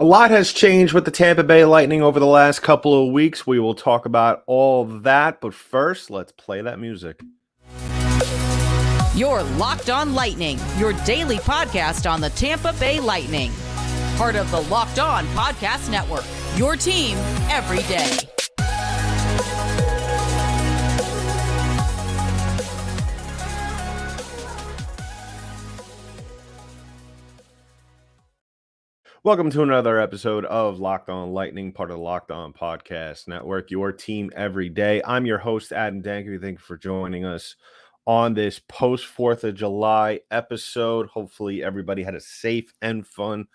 A lot has changed with the Tampa Bay Lightning over the last couple of weeks. We will talk about all that, but first, let's play that music. You're Locked On Lightning, your daily podcast on the Tampa Bay Lightning. Part of the Locked On Podcast Network, your team every day. Welcome to another episode of Locked On Lightning, part of the Locked On Podcast Network, your team every day. I'm your host, Adam Danke. Thank you for joining us on this post 4th of July episode. Hopefully everybody had a safe and fun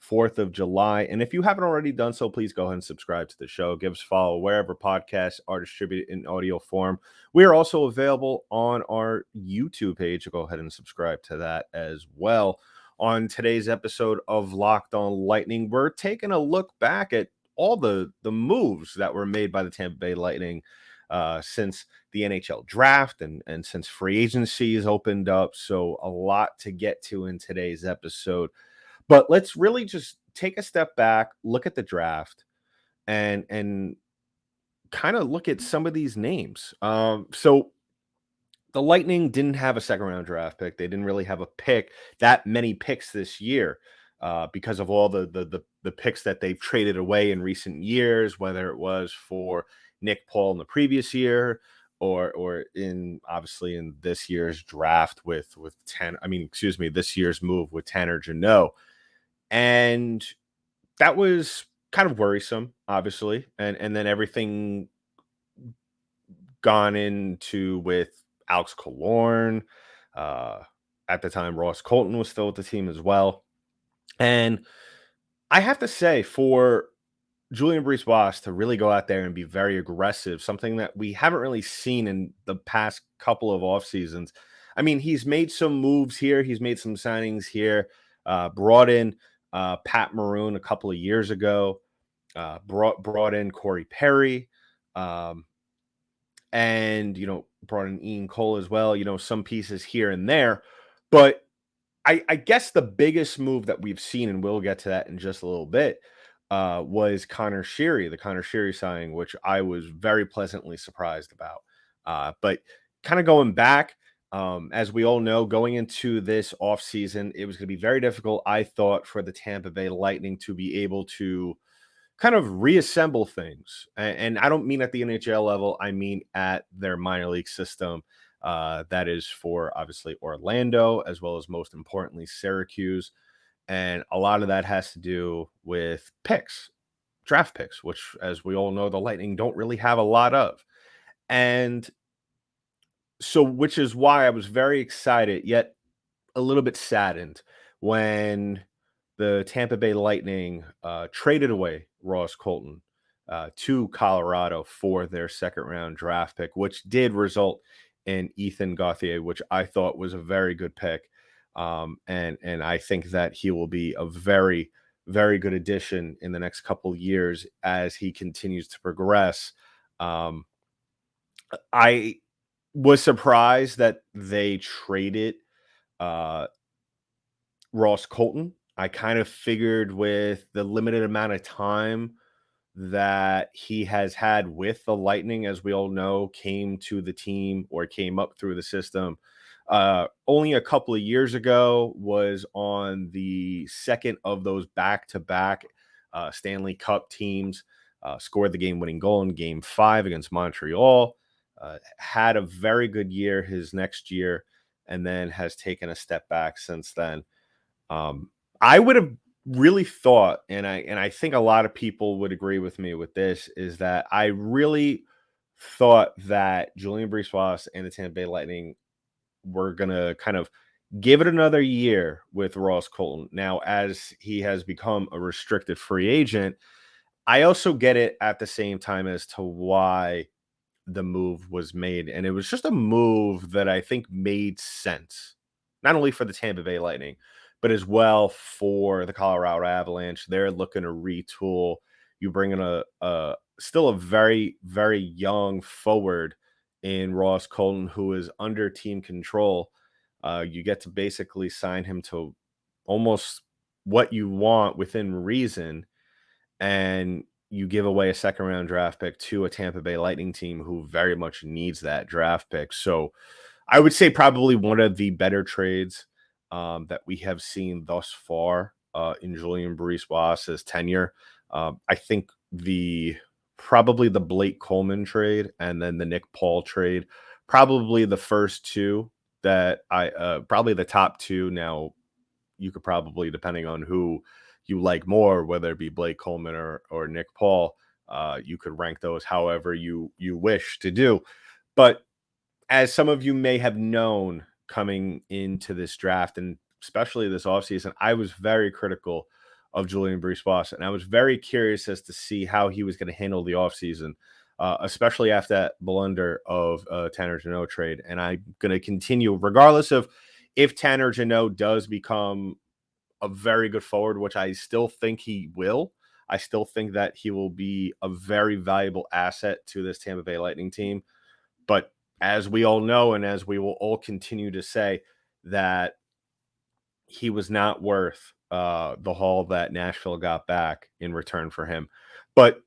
4th of July. And if you haven't already done so, please go ahead and subscribe to the show. Give us a follow wherever podcasts are distributed in audio form. We are also available on our YouTube page. So go ahead and subscribe to that as well. On today's episode of Locked On Lightning, we're taking a look back at all the moves that were made by the Tampa Bay Lightning since the NHL draft and since free agency has opened up. So a lot to get to in today's episode. But let's really just take a step back, look at the draft, and kind of look at some of these names. So the Lightning didn't have a second-round draft pick. They didn't really have a pick, that many picks this year, because of all the picks that they've traded away in recent years, whether it was for Nick Paul in the previous year or in obviously in this year's draft with this year's move with Tanner Jeannot. And that was kind of worrisome, obviously. And then everything gone into with Alex Killorn. At the time, Ross Colton was still with the team as well. And I have to say, for Julien Brisebois to really go out there and be very aggressive, something that we haven't really seen in the past couple of off seasons. I mean, he's made some moves here. He's made some signings here. Brought in Pat Maroon a couple of years ago. Brought in Corey Perry. And, brought in Ian Cole as well, some pieces here and there. But I guess the biggest move that we've seen, and we'll get to that in just a little bit, was Conor Sheary, the Conor Sheary signing, which I was very pleasantly surprised about. But kind of going back, as we all know, going into this offseason, it was going to be very difficult, I thought, for the Tampa Bay Lightning to be able to kind of reassemble things. And I don't mean at the NHL level, I mean at their minor league system. That is for obviously Orlando, as well as most importantly, Syracuse. And a lot of that has to do with picks, draft picks, which, as we all know, the Lightning don't really have a lot of. And so, which is why I was very excited, yet a little bit saddened when the Tampa Bay Lightning traded away Ross Colton to Colorado for their second-round draft pick, which did result in Ethan Gauthier, which I thought was a very good pick. And I think that he will be a very, very good addition in the next couple of years as he continues to progress. I was surprised that they traded Ross Colton. I kind of figured with the limited amount of time that he has had with the Lightning, as we all know, came to the team or came up through the system only a couple of years ago, was on the second of those back-to-back Stanley Cup teams, scored the game-winning goal in Game 5 against Montreal, had a very good year his next year, and then has taken a step back since then. I would have really thought, and I think a lot of people would agree with me with this, is that I really thought that Julien Brisebois and the Tampa Bay Lightning were going to kind of give it another year with Ross Colton. Now, as he has become a restricted free agent, I also get it at the same time as to why the move was made. And it was just a move that I think made sense, not only for the Tampa Bay Lightning, but as well for the Colorado Avalanche. They're looking to retool. You bring in a still a very, very young forward in Ross Colton, who is under team control. You get to basically sign him to almost what you want within reason, and you give away a second round draft pick to a Tampa Bay Lightning team who very much needs that draft pick. So I would say probably one of the better trades that we have seen thus far in Julien Brisebois's tenure. I think probably the Blake Coleman trade and then the Nick Paul trade, probably the first two that probably the top two. Now you could probably, depending on who you like more, whether it be Blake Coleman or Nick Paul, you could rank those however you wish to do. But as some of you may have known coming into this draft and especially this offseason, I was very critical of Julien Brisebois, and I was very curious as to see how he was going to handle the offseason, especially after that blunder of Tanner Jeannot trade. And I'm going to continue, regardless of if Tanner Jeannot does become a very good forward, which I still think he will. I still think that he will be a very valuable asset to this Tampa Bay Lightning team. But as we all know, and as we will all continue to say, that he was not worth the haul that Nashville got back in return for him. But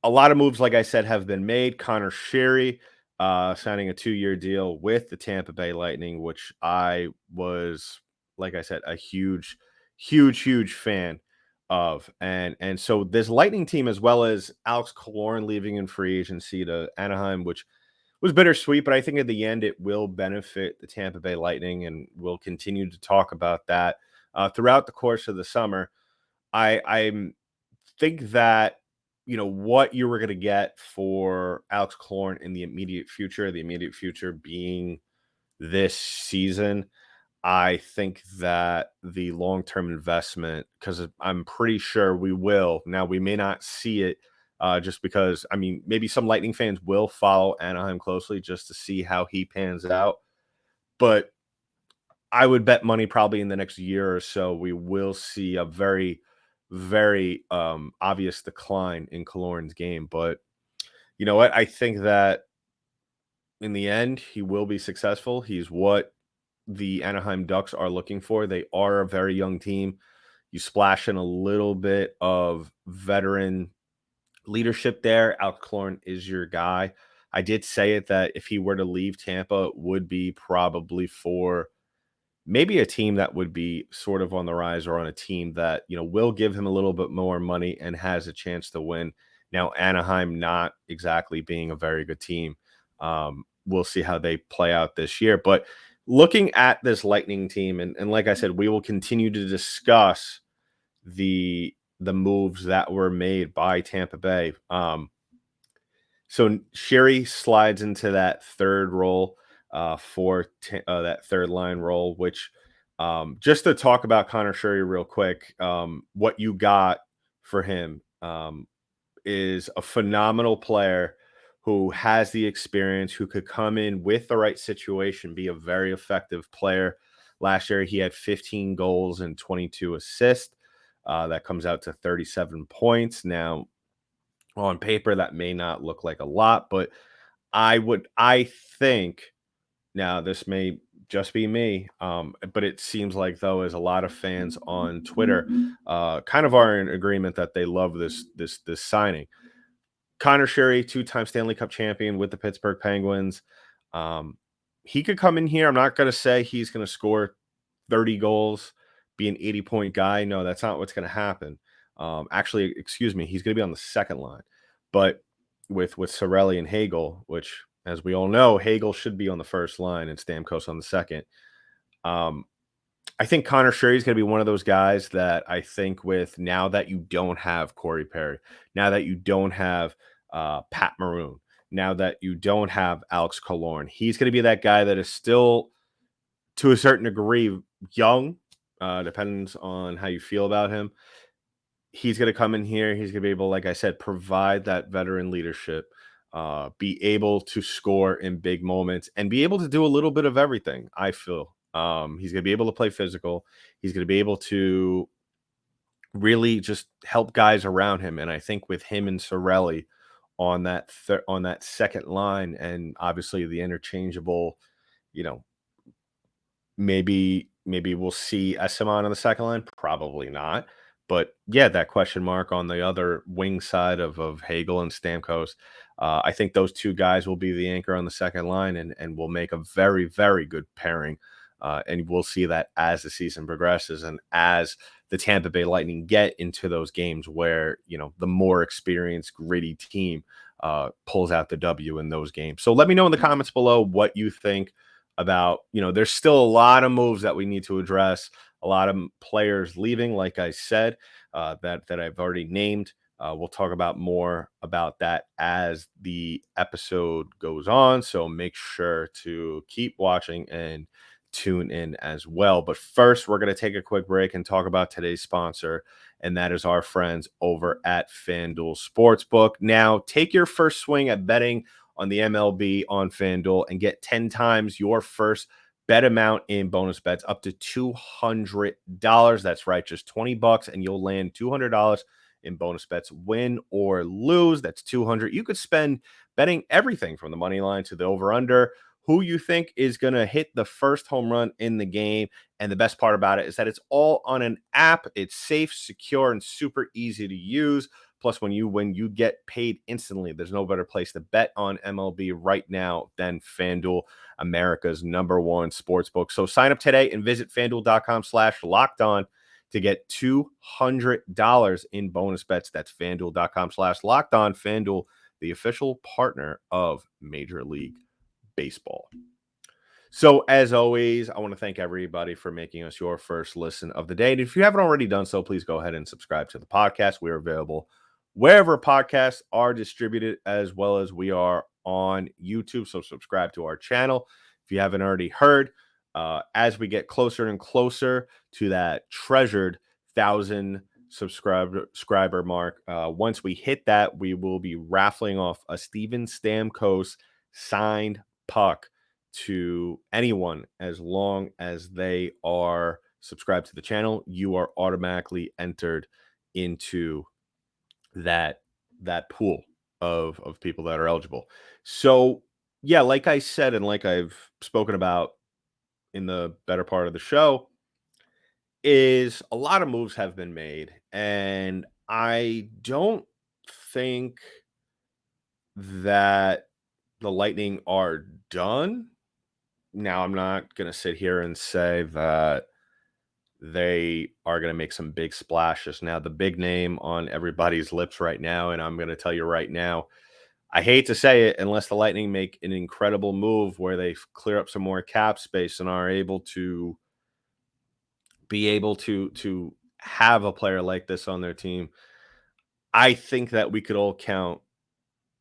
a lot of moves, like I said, have been made. Connor Sheary signing a 2-year deal with the Tampa Bay Lightning, which I was, like I said, a huge fan of. And so this Lightning team, as well as Alex Killorn leaving in free agency to Anaheim, which was bittersweet, but I think at the end it will benefit the Tampa Bay Lightning, and we'll continue to talk about that throughout the course of the summer. I think that, what you were going to get for Alex Killorn in the immediate future being this season, I think that the long-term investment, because I'm pretty sure we will. Now, we may not see it just because, maybe some Lightning fans will follow Anaheim closely just to see how he pans out. But I would bet money probably in the next year or so, we will see a very, very obvious decline in Killorn's game. But you know what? I think that in the end, he will be successful. He's what the Anaheim Ducks are looking for. They are a very young team. You splash in a little bit of veteran leadership there. Alex Killorn is your guy. I did say it that if he were to leave Tampa, it would be probably for maybe a team that would be sort of on the rise, or on a team that, will give him a little bit more money and has a chance to win. Now, Anaheim not exactly being a very good team. We'll see how they play out this year. But looking at this Lightning team, and like I said, we will continue to discuss the moves that were made by Tampa Bay. So Sheary slides into that third role for that third line role, which just to talk about Connor Sheary real quick, what you got for him is a phenomenal player who has the experience, who could come in with the right situation, be a very effective player. Last year, he had 15 goals and 22 assists. That comes out to 37 points. Now, on paper, that may not look like a lot, but I think, now this may just be me, but it seems like, though, as a lot of fans on Twitter kind of are in agreement that they love this signing. Connor Sheary, 2-time Stanley Cup champion with the Pittsburgh Penguins. He could come in here. I'm not going to say he's going to score 30 goals, be an 80-point guy. No, that's not what's going to happen. Actually, excuse me, he's going to be on the second line. But with Cirelli and Hagel, which, as we all know, Hagel should be on the first line and Stamkos on the second. I think Connor Sheary is going to be one of those guys that I think, with now that you don't have Corey Perry, now that you don't have Pat Maroon, now that you don't have Alex Killorn, he's going to be that guy that is still, to a certain degree, young. Depends on how you feel about him. He's going to come in here. He's going to be able, like I said, provide that veteran leadership, be able to score in big moments, and be able to do a little bit of everything, I feel. He's going to be able to play physical. He's going to be able to really just help guys around him. And I think with him and Cirelli on that second line, and obviously the interchangeable, maybe maybe we'll see Esseman on the second line. Probably not. But yeah, that question mark on the other wing side of Hagel and Stamkos. I think those two guys will be the anchor on the second line and will make a very, very good pairing. And we'll see that as the season progresses and as the Tampa Bay Lightning get into those games where, the more experienced, gritty team pulls out the W in those games. So let me know in the comments below what you think about, there's still a lot of moves that we need to address, a lot of players leaving, like I said, that I've already named. We'll talk about more about that as the episode goes on. So make sure to keep watching and tune in as well. But first, we're going to take a quick break and talk about today's sponsor, and that is our friends over at FanDuel Sportsbook. Now, take your first swing at betting on the MLB on FanDuel and get 10 times your first bet amount in bonus bets up to $200. That's right, just $20 and you'll land $200 in bonus bets, win or lose. That's $200. You could spend betting everything from the money line to the over-under, who you think is going to hit the first home run in the game. And the best part about it is that it's all on an app. It's safe, secure, and super easy to use. Plus, when you win, you get paid instantly. There's no better place to bet on MLB right now than FanDuel, America's #1 sportsbook. So sign up today and visit FanDuel.com/lockedon to get $200 in bonus bets. That's FanDuel.com/lockedon. FanDuel, the official partner of Major League Baseball. So as always, I want to thank everybody for making us your first listen of the day. And if you haven't already done so, please go ahead and subscribe to the podcast. We are available wherever podcasts are distributed, as well as we are on YouTube. So subscribe to our channel. If you haven't already heard, as we get closer and closer to that treasured 1,000 subscriber mark, once we hit that, we will be raffling off a Steven Stamkos signed puck to anyone as long as they are subscribed to the channel. You are automatically entered into that pool of people that are eligible. So yeah, like I said, and like I've spoken about in the better part of the show, is a lot of moves have been made, and I don't think that the Lightning are done. Now, I'm not going to sit here and say that they are going to make some big splashes. Now, the big name on everybody's lips right now, and I'm going to tell you right now, I hate to say it, unless the Lightning make an incredible move where they clear up some more cap space and are able to have a player like this on their team, I think that we could all count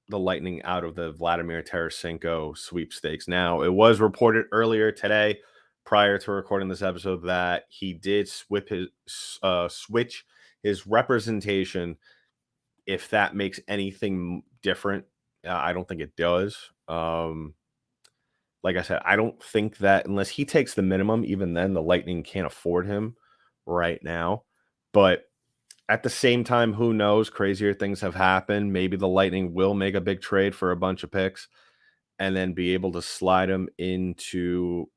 the Lightning out of the Vladimir Tarasenko sweepstakes. Now, it was reported earlier today, prior to recording this episode, that he did switch his representation. If that makes anything different, I don't think it does. Like I said, I don't think that unless he takes the minimum, even then the Lightning can't afford him right now. But at the same time, who knows? Crazier things have happened. Maybe the Lightning will make a big trade for a bunch of picks and then be able to slide him into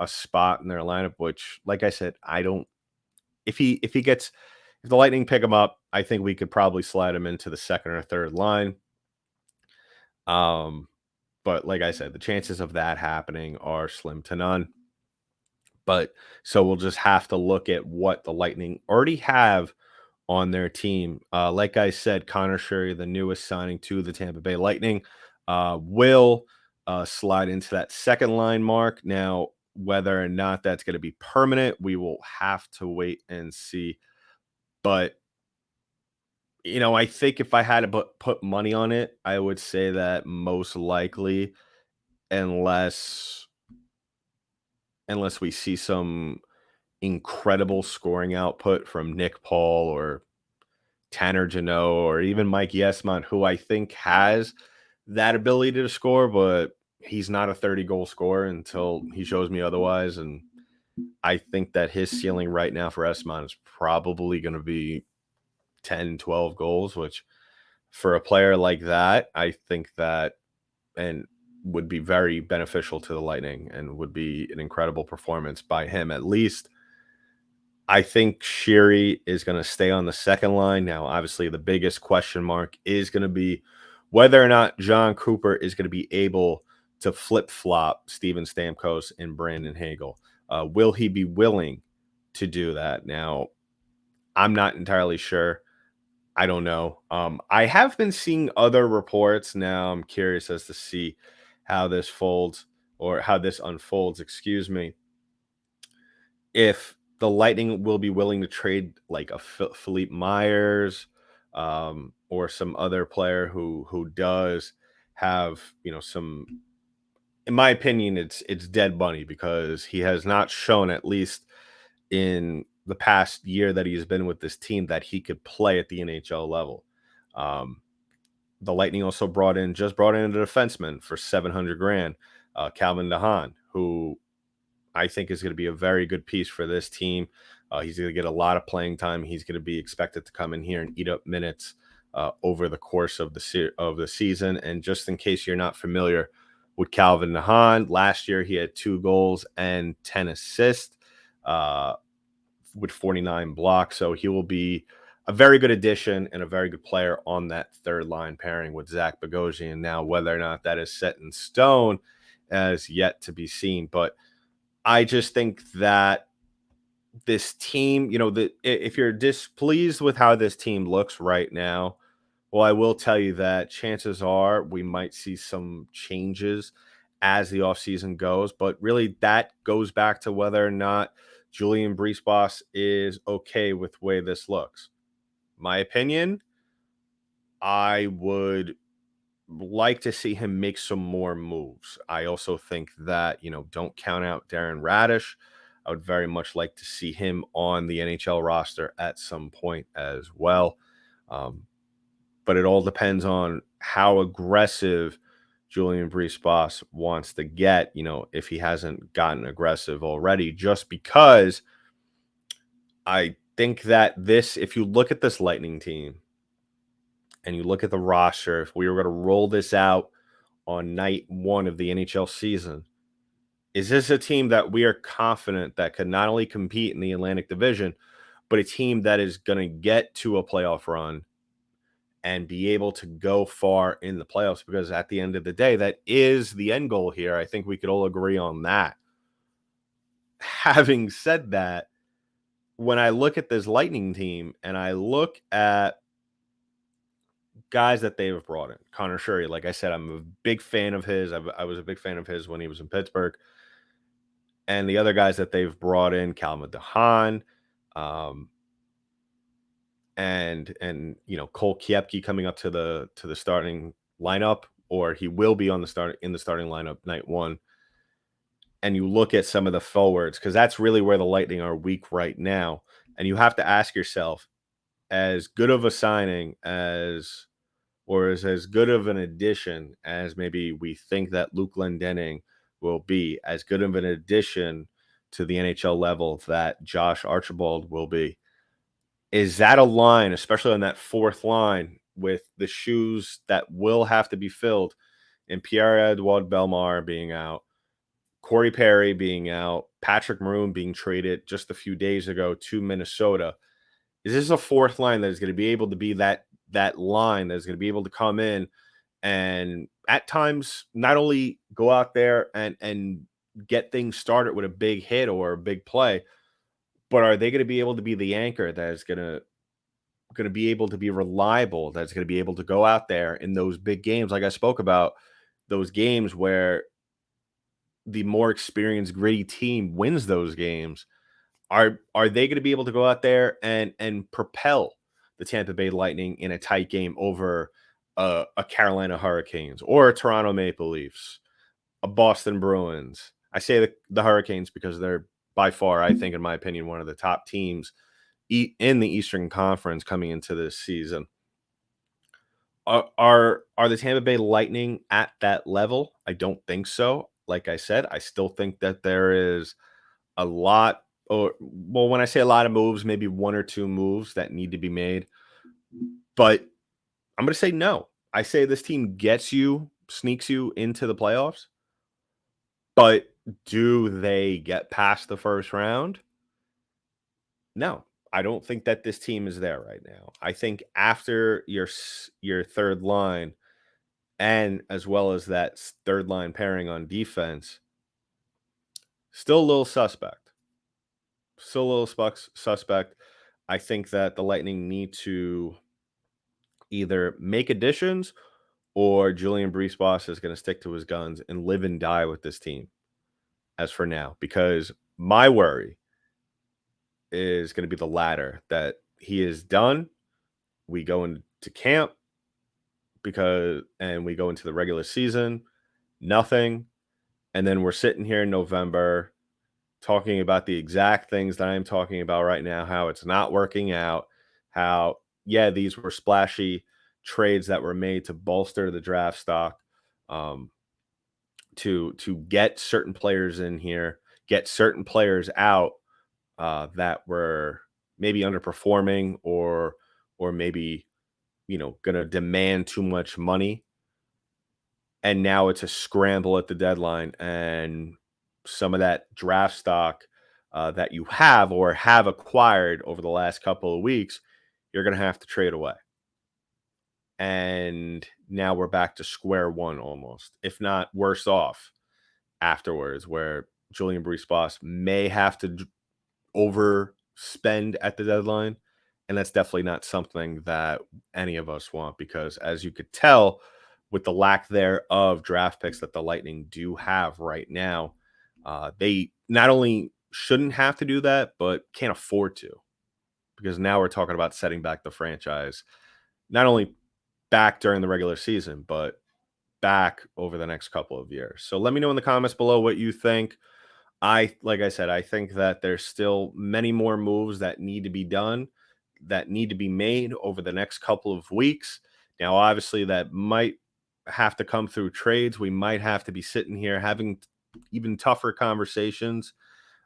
a spot in their lineup, which, like I said, I don't. If the Lightning pick him up, I think we could probably slide him into the second or third line. But like I said, the chances of that happening are slim to none. But so we'll just have to look at what the Lightning already have on their team. Like I said, Connor Sheary, the newest signing to the Tampa Bay Lightning, will slide into that second line mark. Now, whether or not that's going to be permanent, we will have to wait and see. But, I think if I had to put money on it, I would say that most likely, unless we see some incredible scoring output from Nick Paul or Tanner Jeannot or even Mike Yesman, who I think has that ability to score, but he's not a 30-goal scorer until he shows me otherwise. And I think that his ceiling right now for Yesman is probably going to be 10, 12 goals, which for a player like that, I think that and would be very beneficial to the Lightning and would be an incredible performance by him, at least I think Sheary is going to stay on the second line. Now, obviously, the biggest question mark is going to be whether or not John Cooper is going to be able to flip-flop Steven Stamkos and Brandon Hagel. Will he be willing to do that? Now, I'm not entirely sure. I don't know. I have been seeing other reports. Now, I'm curious as to see how this folds or how this unfolds, excuse me, if the Lightning will be willing to trade like a Philippe Myers, or some other player who does have, some. In my opinion, it's dead money because he has not shown, at least in the past year that he's been with this team, that he could play at the NHL level. Um, the Lightning also just brought in a defenseman for 700 grand, Calvin Haan, who I think is going to be a very good piece for this team. He's going to get a lot of playing time. He's going to be expected to come in here and eat up minutes over the course of the season. And just in case you're not familiar with Calvin Haan, last year he had 2 goals and 10 assists with 49 blocks. So he will be a very good addition and a very good player on that third line pairing with Zach Bogosian. Now, whether or not that is set in stone is yet to be seen. But I just think that this team, if you're displeased with how this team looks right now, well, I will tell you that chances are we might see some changes as the offseason goes. But really, that goes back to whether or not Julian Breesboss is okay with the way this looks. My opinion, I would like to see him make some more moves. I also think that, don't count out Darren Radish. I would very much like to see him on the NHL roster at some point as well. Um, but it all depends on how aggressive Julian Breesboss wants to get, if he hasn't gotten aggressive already, just because I think that if you look at this Lightning team and you look at the roster, if we were going to roll this out on night 1 of the NHL season, is this a team that we are confident that could not only compete in the Atlantic Division, but a team that is going to get to a playoff run and be able to go far in the playoffs? Because at the end of the day, that is the end goal here. I think we could all agree on that. Having said that, when I look at this Lightning team and I look at guys that they've brought in, Connor Sheary, like I said, I'm a big fan of his. I was a big fan of his when he was in Pittsburgh. And the other guys that they've brought in, Calvin Haan, and Cole Kiepke coming up to the starting lineup, or he will be in the starting lineup night 1. And you look at some of the forwards, because that's really where the Lightning are weak right now. And you have to ask yourself, as good of a signing or as good of an addition as maybe we think that Luke Glendening will be, as good of an addition to the NHL level that Josh Archibald will be, is that a line, especially on that fourth line, with the shoes that will have to be filled in Pierre-Edouard Bellemare being out, Corey Perry being out, Patrick Maroon being traded just a few days ago to Minnesota? Is this a fourth line that is going to be able to be that line that is going to be able to come in and at times not only go out there and get things started with a big hit or a big play, but are they going to be able to be the anchor that is going to be able to be reliable, that's going to be able to go out there in those big games like I spoke about, those games where the more experienced gritty team wins those games? Are they going to be able to go out there and propel the Tampa Bay Lightning in a tight game over a Carolina Hurricanes or a Toronto Maple Leafs, a Boston Bruins? I say the Hurricanes because they're by far, I think, in my opinion, one of the top teams in the Eastern Conference coming into this season. Are the Tampa Bay Lightning at that level? I don't think so. Like I said, I still think that there is a lot, or well, when I say a lot of moves, maybe 1 or 2 moves that need to be made. But I'm going to say no. I say this team sneaks you into the playoffs. But do they get past the first round? No, I don't think that this team is there right now. I think after your third line, and as well as that third line pairing on defense, still a little suspect. Still a little suspect. I think that the Lightning need to either make additions or Julian Brees is going to stick to his guns and live and die with this team as for now. Because my worry is going to be the latter, that he is done. We go into camp and we go into the regular season, nothing. And then we're sitting here in November talking about the exact things that I'm talking about right now, how it's not working out, how, yeah, these were splashy trades that were made to bolster the draft stock, to get certain players in here, get certain players out that were maybe underperforming or maybe going to demand too much money. And now it's a scramble at the deadline, and some of that draft stock that you have or have acquired over the last couple of weeks, you're going to have to trade away. And now we're back to square one almost, if not worse off afterwards, where Julian Brees may have to overspend at the deadline. And that's definitely not something that any of us want, because as you could tell, with the lack there of draft picks that the Lightning do have right now, they not only shouldn't have to do that, but can't afford to, because now we're talking about setting back the franchise, not only back during the regular season, but back over the next couple of years. So let me know in the comments below what you think. Like I said, I think that there's still many more moves that need to be done, that need to be made over the next couple of weeks. Now, obviously, that might have to come through trades. We might have to be sitting here having even tougher conversations.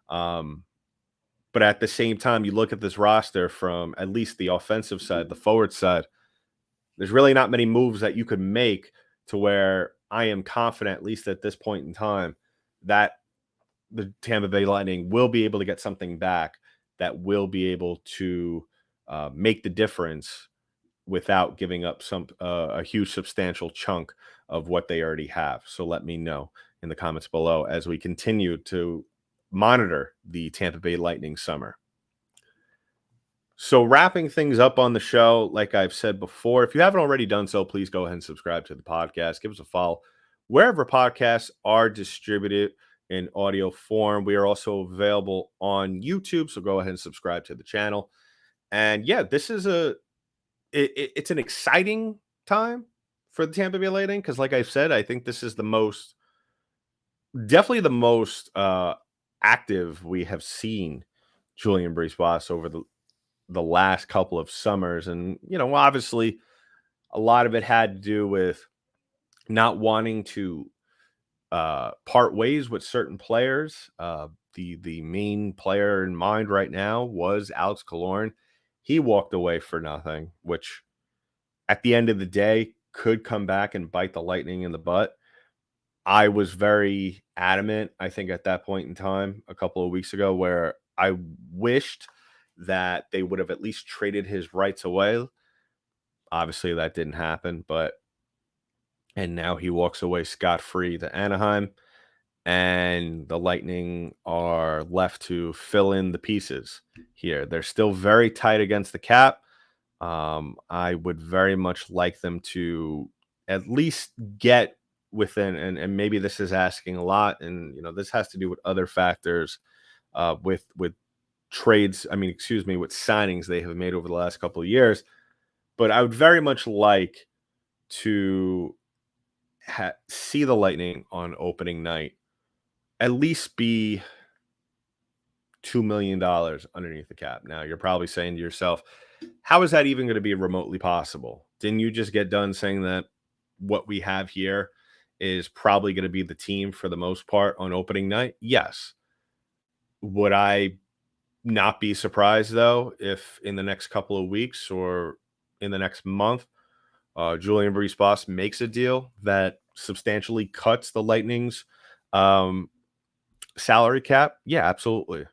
But at the same time, you look at this roster from at least the offensive side, the forward side, there's really not many moves that you could make to where I am confident, at least at this point in time, that the Tampa Bay Lightning will be able to get something back that will be able to make the difference without giving up a huge substantial chunk of what they already have. So let me know in the comments below as we continue to monitor the Tampa Bay Lightning summer. So wrapping things up on the show, like I've said before, if you haven't already done so, please go ahead and subscribe to the podcast. Give us a follow wherever podcasts are distributed in audio form. We are also available on YouTube, so go ahead and subscribe to the channel. And yeah, this is it's an exciting time for the Tampa Bay Lightning, because like I've said, I think this is definitely the most active we have seen Julian Brees over the last couple of summers. And, obviously a lot of it had to do with not wanting to part ways with certain players. The main player in mind right now was Alex Killorn. He walked away for nothing, which at the end of the day could come back and bite the Lightning in the butt. I was very adamant, I think, at that point in time, a couple of weeks ago, where I wished that they would have at least traded his rights away. Obviously, that didn't happen, and now he walks away scot-free to Anaheim, and the Lightning are left to fill in the pieces here. They're still very tight against the cap. I would very much like them to at least get within, and maybe this is asking a lot, and this has to do with other factors, with trades. With signings they have made over the last couple of years. But I would very much like to see the Lightning on opening night at least be $2 million underneath the cap. Now, you're probably saying to yourself, how is that even going to be remotely possible? Didn't you just get done saying that what we have here is probably going to be the team for the most part on opening night? Yes. Would I not be surprised, though, if in the next couple of weeks or in the next month, Julian Brees makes a deal that substantially cuts the Lightning's salary cap? Yeah, absolutely.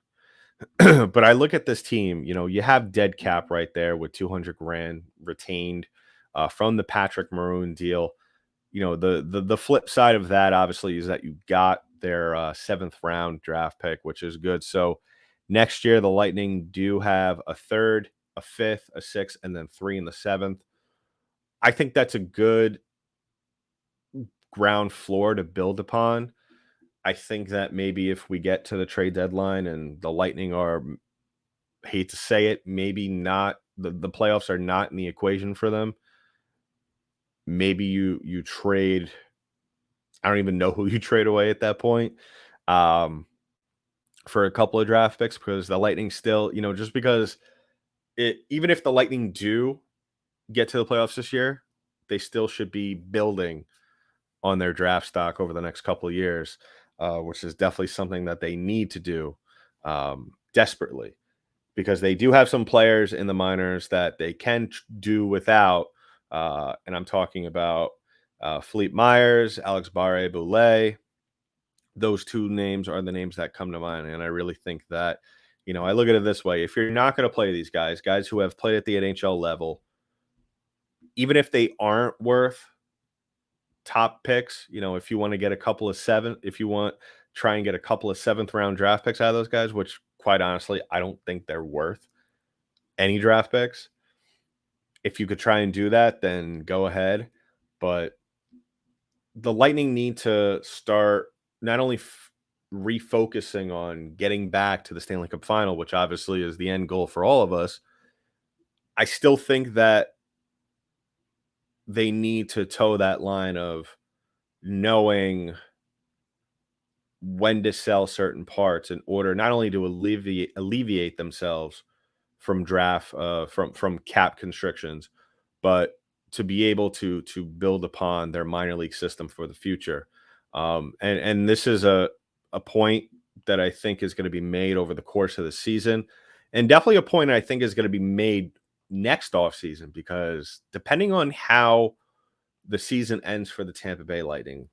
But I look at this team, you have dead cap right there with 200 grand retained from the Patrick Maroon deal. The flip side of that obviously is that you got their seventh round draft pick, which is good. So next year the Lightning do have a third, a fifth, a sixth, and then 3 in the seventh. I think that's a good ground floor to build upon. I think that maybe if we get to the trade deadline and the Lightning are, hate to say it, maybe not the playoffs are not in the equation for them. Maybe you trade. I don't even know who you trade away at that point for a couple of draft picks, because the Lightning still, just because even if the Lightning do get to the playoffs this year, they still should be building on their draft stock over the next couple of years, which is definitely something that they need to do desperately, because they do have some players in the minors that they can do without. And I'm talking about Philippe Myers, Alex Barré-Boulet. Those two names are the names that come to mind. And I really think that, I look at it this way. If you're not going to play these guys who have played at the NHL level, even if they aren't worth top picks, if you want to get if you want try and get a couple of seventh round draft picks out of those guys, which quite honestly, I don't think they're worth any draft picks. If you could try and do that, then go ahead. But the Lightning need to start not only refocusing on getting back to the Stanley Cup final, which obviously is the end goal for all of us. I still think that they need to toe that line of knowing when to sell certain parts in order not only to alleviate themselves from from cap constrictions, but to be able to build upon their minor league system for the future. And this is a point that I think is going to be made over the course of the season, and definitely a point I think is going to be made next offseason, because depending on how the season ends for the Tampa Bay Lightning,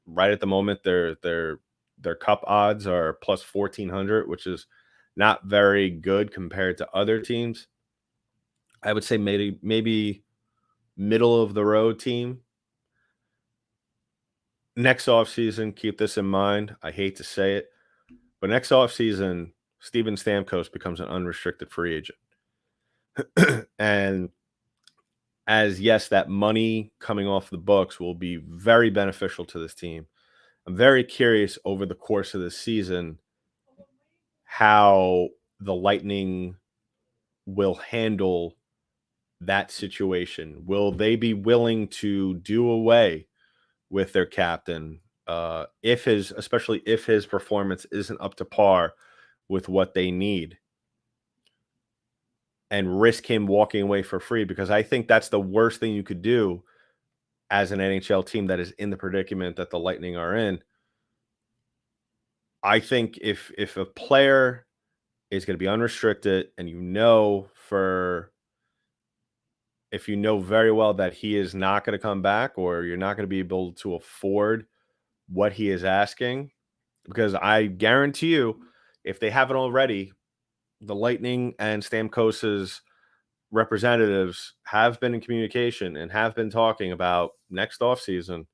right at the moment their cup odds are plus 1,400, which is not very good compared to other teams. I would say maybe middle of the road team. Next offseason, keep this in mind. I hate to say it, but next offseason, Steven Stamkos becomes an unrestricted free agent. And yes, that money coming off the books will be very beneficial to this team. I'm very curious over the course of the season how the Lightning will handle that situation. Will they be willing to do away with their captain especially if his performance isn't up to par with what they need, and risk him walking away for free? Because I think that's the worst thing you could do as an NHL team that is in the predicament that the Lightning are in. I think if a player is going to be unrestricted, and if you know very well that he is not going to come back, or you're not going to be able to afford what he is asking, because I guarantee you, if they haven't already, the Lightning and Stamkos's representatives have been in communication and have been talking about next offseason.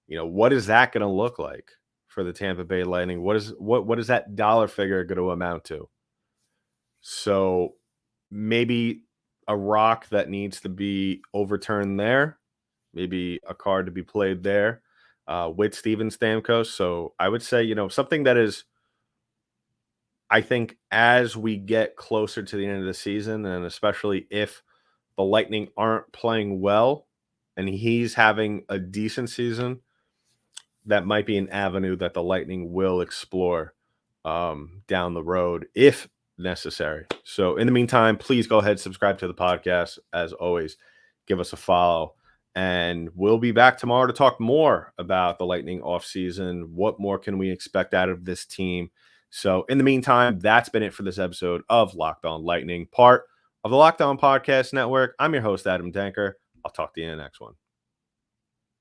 What is that going to look like for the Tampa Bay Lightning? What is that dollar figure going to amount to? So maybe a rock that needs to be overturned there, maybe a card to be played there with Steven Stamkos. So I would say, something that is, I think, as we get closer to the end of the season, and especially if the Lightning aren't playing well and he's having a decent season, that might be an avenue that the Lightning will explore down the road if necessary. So in the meantime, please go ahead, subscribe to the podcast. As always, give us a follow, and we'll be back tomorrow to talk more about the Lightning offseason. What more can we expect out of this team? So in the meantime, that's been it for this episode of Locked On Lightning, part of the Locked On Podcast Network. I'm your host, Adam Danker. I'll talk to you in the next one.